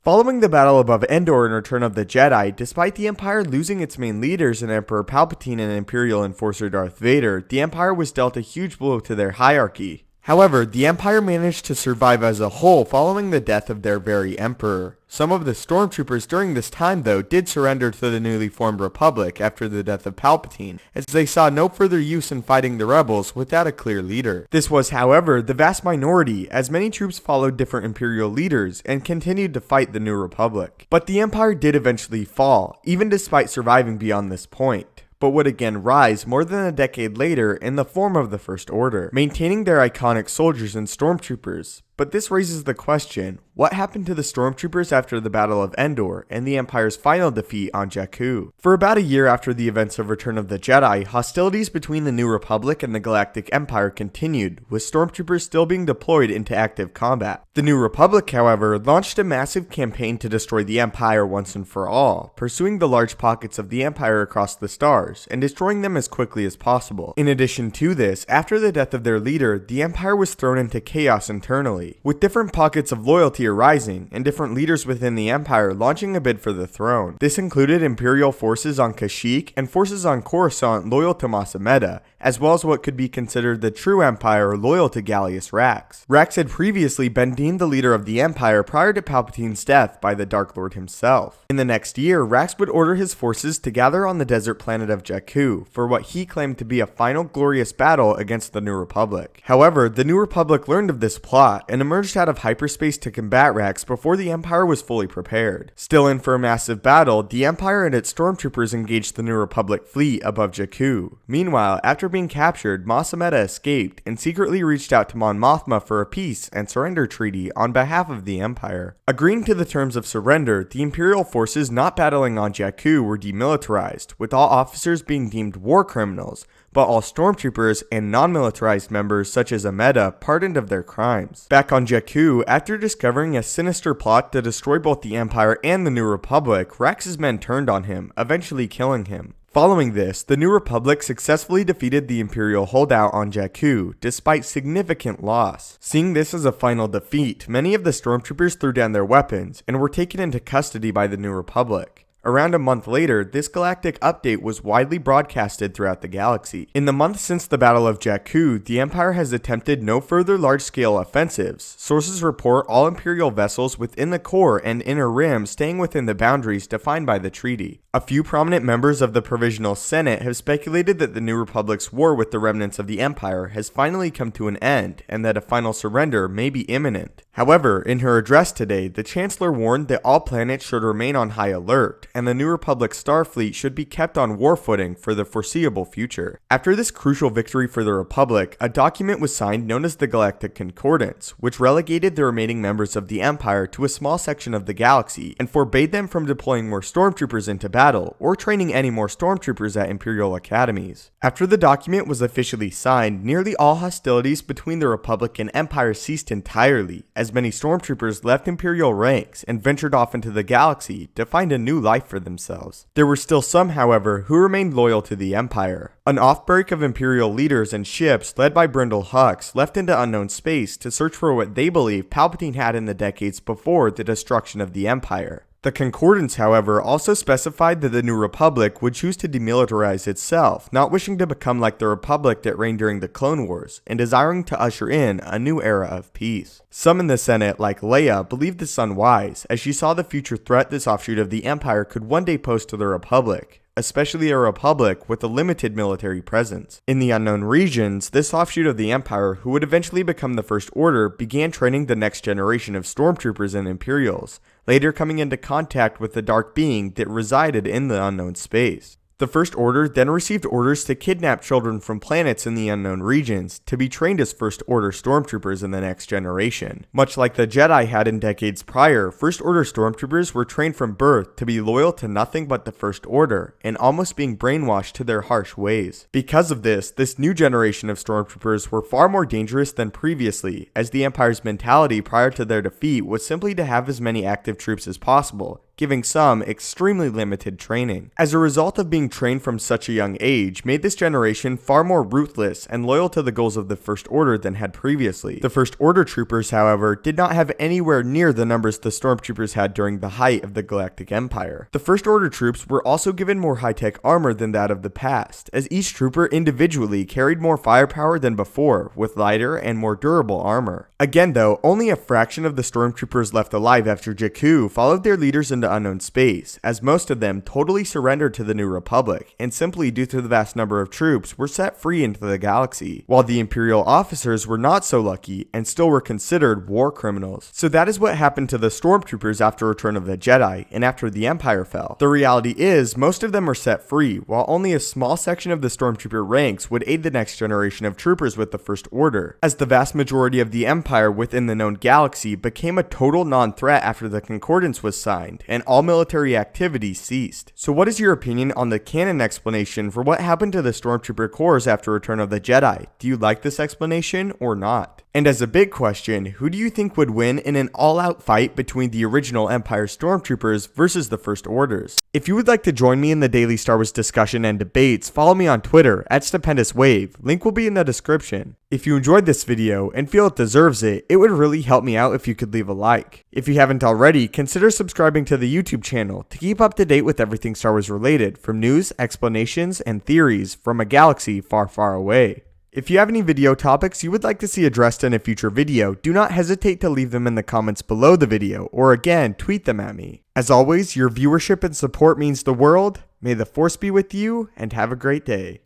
Following the battle above Endor and Return of the Jedi, despite the Empire losing its main leaders in Emperor Palpatine and Imperial Enforcer Darth Vader, the Empire was dealt a huge blow to their hierarchy. However, the Empire managed to survive as a whole following the death of their very Emperor. Some of the Stormtroopers during this time, though, did surrender to the newly formed Republic after the death of Palpatine, as they saw no further use in fighting the rebels without a clear leader. This was, however, the vast minority, as many troops followed different Imperial leaders and continued to fight the New Republic. But the Empire did eventually fall, even despite surviving beyond this point, but would again rise more than a decade later in the form of the First Order, maintaining their iconic soldiers and Stormtroopers. But this raises the question, what happened to the Stormtroopers after the Battle of Endor and the Empire's final defeat on Jakku? For about a year after the events of Return of the Jedi, hostilities between the New Republic and the Galactic Empire continued, with Stormtroopers still being deployed into active combat. The New Republic, however, launched a massive campaign to destroy the Empire once and for all, pursuing the large pockets of the Empire across the stars, and destroying them as quickly as possible. In addition to this, after the death of their leader, the Empire was thrown into chaos internally, with different pockets of loyalty arising and different leaders within the Empire launching a bid for the throne. This included Imperial forces on Kashyyyk and forces on Coruscant loyal to Mas Amedda, as well as what could be considered the true Empire loyal to Gallius Rax. Rax had previously been deemed the leader of the Empire prior to Palpatine's death by the Dark Lord himself. In the next year, Rax would order his forces to gather on the desert planet of Jakku for what he claimed to be a final glorious battle against the New Republic. However, the New Republic learned of this plot and emerged out of hyperspace to combat Rax before the Empire was fully prepared. Still in for a massive battle, the Empire and its Stormtroopers engaged the New Republic fleet above Jakku. Meanwhile, after being captured, Mas Amedda escaped and secretly reached out to Mon Mothma for a peace and surrender treaty on behalf of the Empire. Agreeing to the terms of surrender, the Imperial forces not battling on Jakku were demilitarized, with all officers being deemed war criminals, but all Stormtroopers and non-militarized members such as Amedda pardoned of their crimes. Back on Jakku, after discovering a sinister plot to destroy both the Empire and the New Republic, Rax's men turned on him, eventually killing him. Following this, the New Republic successfully defeated the Imperial holdout on Jakku, despite significant loss. Seeing this as a final defeat, many of the Stormtroopers threw down their weapons and were taken into custody by the New Republic. Around a month later, this galactic update was widely broadcasted throughout the galaxy. In the months since the Battle of Jakku, the Empire has attempted no further large-scale offensives. Sources report all Imperial vessels within the core and inner rim staying within the boundaries defined by the treaty. A few prominent members of the Provisional Senate have speculated that the New Republic's war with the remnants of the Empire has finally come to an end, and that a final surrender may be imminent. However, in her address today, the Chancellor warned that all planets should remain on high alert, and the New Republic Starfleet should be kept on war footing for the foreseeable future. After this crucial victory for the Republic, a document was signed known as the Galactic Concordance, which relegated the remaining members of the Empire to a small section of the galaxy, and forbade them from deploying more Stormtroopers into battle, or training any more Stormtroopers at Imperial academies. After the document was officially signed, nearly all hostilities between the Republic and Empire ceased entirely, as many Stormtroopers left Imperial ranks and ventured off into the galaxy to find a new life for themselves. There were still some, however, who remained loyal to the Empire. An offbreak of Imperial leaders and ships led by Brindle Hux left into unknown space to search for what they believe Palpatine had in the decades before the destruction of the Empire. The Concordance, however, also specified that the New Republic would choose to demilitarize itself, not wishing to become like the Republic that reigned during the Clone Wars, and desiring to usher in a new era of peace. Some in the Senate, like Leia, believed this unwise, as she saw the future threat this offshoot of the Empire could one day pose to the Republic, especially a republic with a limited military presence. In the unknown regions, this offshoot of the Empire, who would eventually become the First Order, began training the next generation of Stormtroopers and Imperials, later coming into contact with the dark being that resided in the unknown space. The First Order then received orders to kidnap children from planets in the unknown regions to be trained as First Order Stormtroopers in the next generation. Much like the Jedi had in decades prior, First Order Stormtroopers were trained from birth to be loyal to nothing but the First Order, and almost being brainwashed to their harsh ways. Because of this new generation of Stormtroopers were far more dangerous than previously, as the Empire's mentality prior to their defeat was simply to have as many active troops as possible, giving some extremely limited training. As a result of being trained from such a young age, made this generation far more ruthless and loyal to the goals of the First Order than had previously. The First Order troopers, however, did not have anywhere near the numbers the Stormtroopers had during the height of the Galactic Empire. The First Order troops were also given more high-tech armor than that of the past, as each trooper individually carried more firepower than before, with lighter and more durable armor. Again though, only a fraction of the Stormtroopers left alive after Jakku followed their leaders into unknown space, as most of them totally surrendered to the New Republic, and simply due to the vast number of troops were set free into the galaxy, while the Imperial officers were not so lucky and still were considered war criminals. So that is what happened to the Stormtroopers after Return of the Jedi, and after the Empire fell. The reality is, most of them are set free, while only a small section of the Stormtrooper ranks would aid the next generation of troopers with the First Order, as the vast majority of the Empire within the known galaxy became a total non-threat after the Concordance was signed, and all military activity ceased. So what is your opinion on the canon explanation for what happened to the Stormtrooper corps after Return of the Jedi? Do you like this explanation or not? And as a big question, who do you think would win in an all-out fight between the original Empire Stormtroopers versus the First Orders? If you would like to join me in the daily Star Wars discussion and debates, follow me on Twitter at StupendousWave. Link will be in the description. If you enjoyed this video and feel it deserves it, it would really help me out if you could leave a like. If you haven't already, consider subscribing to the YouTube channel to keep up to date with everything Star Wars related, from news, explanations, and theories from a galaxy far, far away. If you have any video topics you would like to see addressed in a future video, do not hesitate to leave them in the comments below the video, or again, tweet them at me. As always, your viewership and support means the world. May the Force be with you, and have a great day.